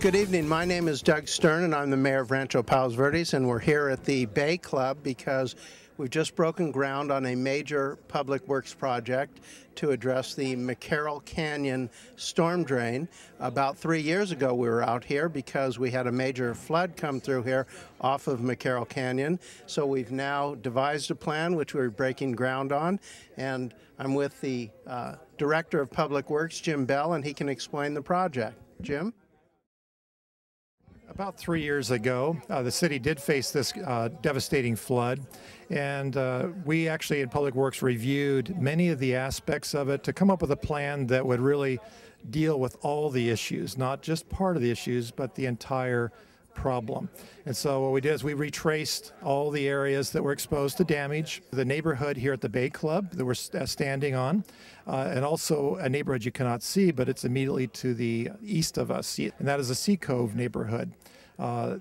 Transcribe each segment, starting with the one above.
Good evening. My name is Doug Stern, and I'm the mayor of Rancho Palos Verdes, and we're here at the Bay Club because we've just broken ground on a major public works project to address the McCarrell Canyon storm drain. About 3 years ago, we were out here because we had a major flood come through here off of McCarrell Canyon. So we've now devised a plan which we're breaking ground on, and I'm with the Director of Public Works, Jim Bell, and he can explain the project. Jim? About 3 years ago, the city did face this devastating flood, and we actually in Public Works reviewed many of the aspects of it to come up with a plan that would really deal with all the issues, not just part of the issues, but the entire problem. And so what we did is we retraced all the areas that were exposed to damage, the neighborhood here at the Bay Club that we're standing on, and also a neighborhood you cannot see, but it's immediately to the east of us, and that is the Sea Cove neighborhood.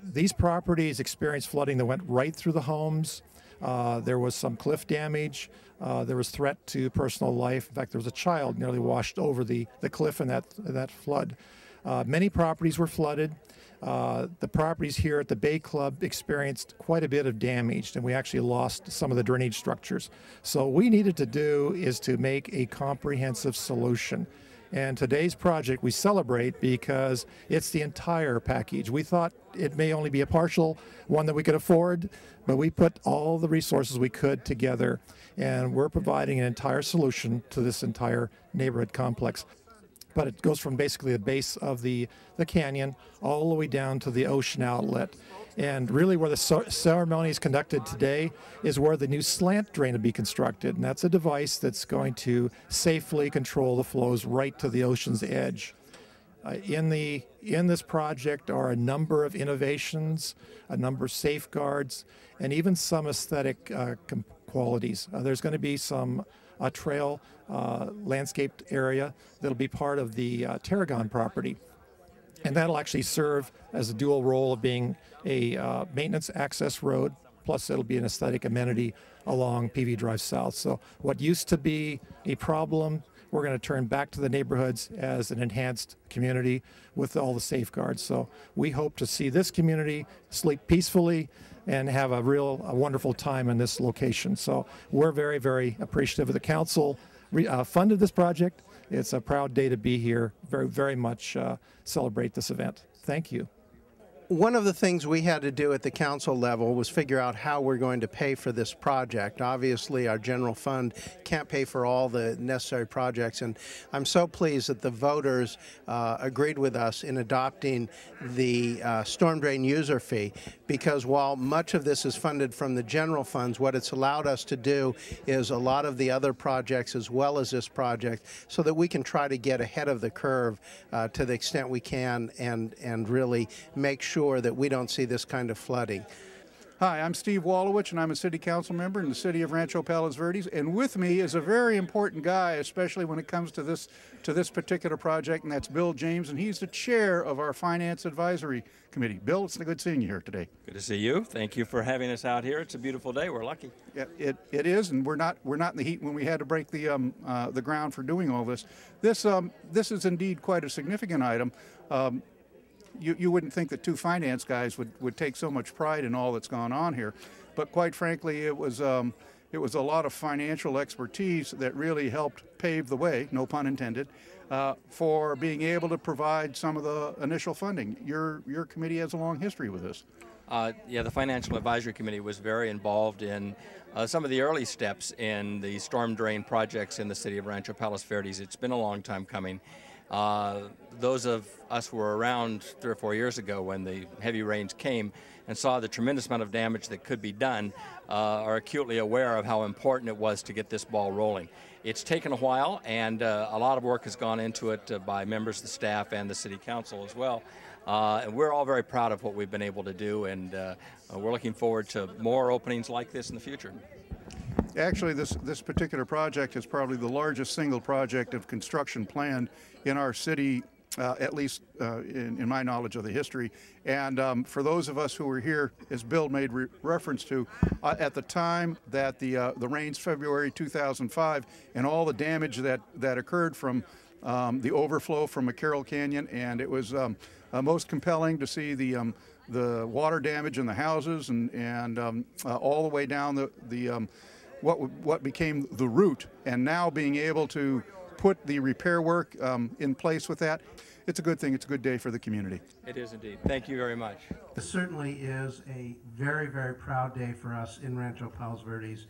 These properties experienced flooding that went right through the homes. There was some cliff damage. There was threat to personal life. In fact, there was a child nearly washed over the cliff in that flood. Many properties were flooded. The properties here at the Bay Club experienced quite a bit of damage, and we actually lost some of the drainage structures. So what we needed to do is to make a comprehensive solution. And today's project we celebrate because it's the entire package. We thought it may only be a partial one that we could afford, but we put all the resources we could together, and we're providing an entire solution to this entire neighborhood complex. But it goes from basically the base of the canyon all the way down to the ocean outlet. And really where the ceremony is conducted today is where the new slant drain will be constructed. And that's a device that's going to safely control the flows right to the ocean's edge. In this project are a number of innovations, a number of safeguards, and even some aesthetic qualities. There's going to be a trail landscaped area that'll be part of the Tarragon property. And that'll actually serve as a dual role of being a maintenance access road, plus it'll be an aesthetic amenity along PV Drive South. So what used to be a problem, we're going to turn back to the neighborhoods as an enhanced community with all the safeguards. So we hope to see this community sleep peacefully and have a wonderful time in this location. So we're very, very appreciative of the council funded this project. It's a proud day to be here. Very, very much celebrate this event. Thank you. One of the things we had to do at the council level was figure out how we're going to pay for this project. Obviously, our general fund can't pay for all the necessary projects, and I'm so pleased that the voters agreed with us in adopting the storm drain user fee, because while much of this is funded from the general funds, what it's allowed us to do is a lot of the other projects as well as this project, so that we can try to get ahead of the curve to the extent we can and really make sure that we don't see this kind of flooding. Hi, I'm Steve Walowich, and I'm a city council member in the city of Rancho Palos Verdes. And with me is a very important guy, especially when it comes to this particular project, and that's Bill James, and he's the chair of our Finance Advisory Committee. Bill, it's good seeing you here today. Good to see you. Thank you for having us out here. It's a beautiful day. We're lucky. Yeah, it is, and we're not in the heat when we had to break the ground for doing all this. This is indeed quite a significant item. You wouldn't think that two finance guys would take so much pride in all that's gone on here, but quite frankly, it was a lot of financial expertise that really helped pave the way, no pun intended, for being able to provide some of the initial funding. Your committee has a long history with this. Yeah, the Financial Advisory Committee was very involved in some of the early steps in the storm drain projects in the city of Rancho Palos Verdes. It's been a long time coming. Those of us who were around 3 or 4 years ago when the heavy rains came and saw the tremendous amount of damage that could be done are acutely aware of how important it was to get this ball rolling. It's taken a while, and a lot of work has gone into it by members of the staff and the city council as well. And we're all very proud of what we've been able to do, and we're looking forward to more openings like this in the future. Actually, this particular project is probably the largest single project of construction planned in our city, at least in my knowledge of the history. And for those of us who were here, as Bill made reference to, at the time that the rains, February 2005, and all the damage that occurred from the overflow from McCarrell Canyon, and it was most compelling to see the water damage in the houses and all the way down what became the route, and now being able to put the repair work in place with that. It's a good thing. It's a good day for the community. It is indeed. Thank you very much. This certainly is a very, very proud day for us in Rancho Palos Verdes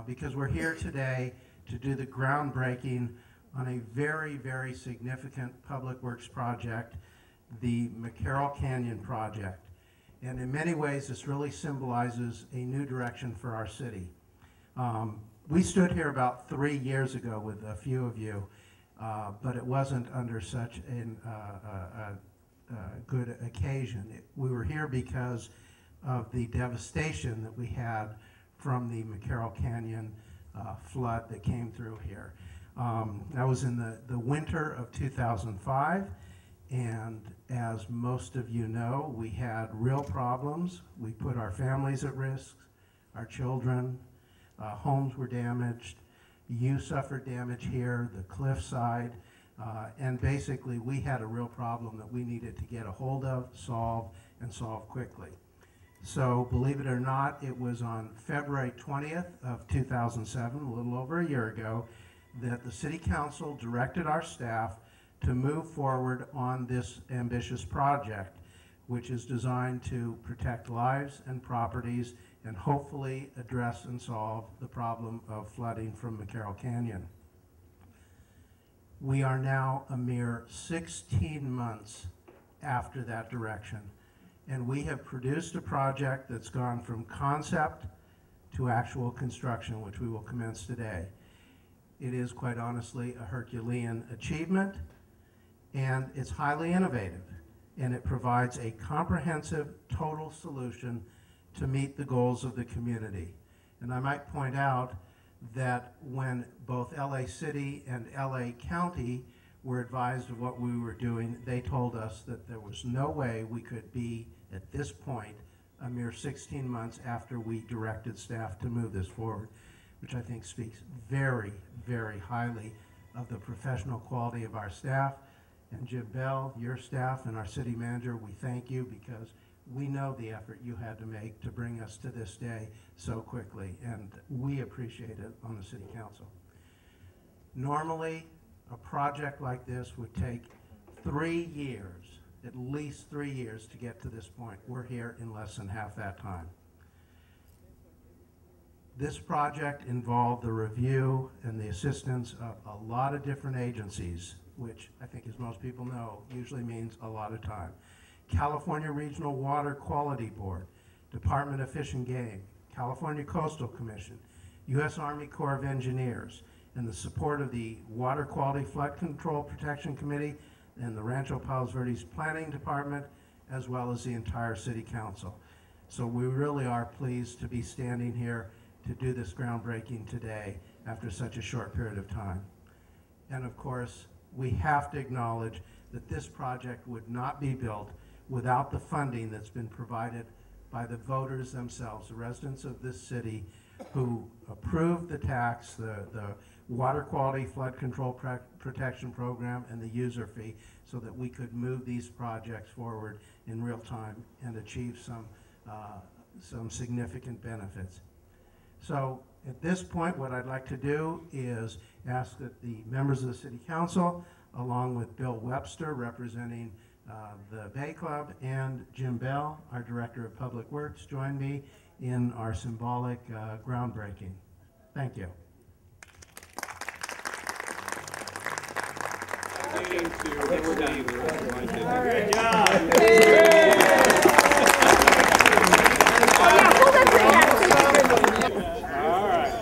because we're here today to do the groundbreaking on a very, very significant public works project, the McCarrell Canyon project. And in many ways, this really symbolizes a new direction for our city. We stood here about 3 years ago with a few of you, but it wasn't under such a good occasion. We were here because of the devastation that we had from the McCarrell Canyon flood that came through here. That was in the winter of 2005, and as most of you know, we had real problems. We put our families at risk, our children, homes were damaged, you suffered damage here, the cliffside, and basically we had a real problem that we needed to get a hold of, solve, and solve quickly. So believe it or not, it was on February 20th of 2007, a little over a year ago, that the City Council directed our staff to move forward on this ambitious project, which is designed to protect lives and properties and hopefully address and solve the problem of flooding from McCarrell Canyon. We are now a mere 16 months after that direction, and we have produced a project that's gone from concept to actual construction, which we will commence today. It is, quite honestly, a Herculean achievement, and it's highly innovative, and it provides a comprehensive, total solution to meet the goals of the community. And I might point out that when both LA City and LA County were advised of what we were doing, they told us that there was no way we could be at this point a mere 16 months after we directed staff to move this forward, which I think speaks very, very highly of the professional quality of our staff. And Jim Bell, your staff, and our city manager, we thank you because we know the effort you had to make to bring us to this day so quickly, and we appreciate it on the City Council. Normally, a project like this would take 3 years, at least 3 years to get to this point. We're here in less than half that time. This project involved the review and the assistance of a lot of different agencies, which I think, as most people know, usually means a lot of time. California Regional Water Quality Board, Department of Fish and Game, California Coastal Commission, U.S. Army Corps of Engineers, and the support of the Water Quality Flood Control Protection Committee and the Rancho Palos Verdes Planning Department, as well as the entire City Council. So we really are pleased to be standing here to do this groundbreaking today after such a short period of time. And of course, we have to acknowledge that this project would not be built without the funding that's been provided by the voters themselves, the residents of this city who approved the tax, the Water Quality Flood Control Protection Program, and the user fee so that we could move these projects forward in real time and achieve some significant benefits. So at this point, what I'd like to do is ask that the members of the City Council, along with Bill Webster, representing the Bay Club, and Jim Bell, our Director of Public Works, join me in our symbolic groundbreaking. Thank you. Great job. All right.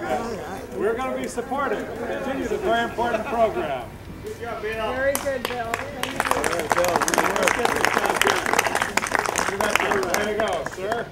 We're going to be supportive. Continue the very important program. Good job, Bill. Very good, Bill. Thank you. All right, Bill. Way to go, sir.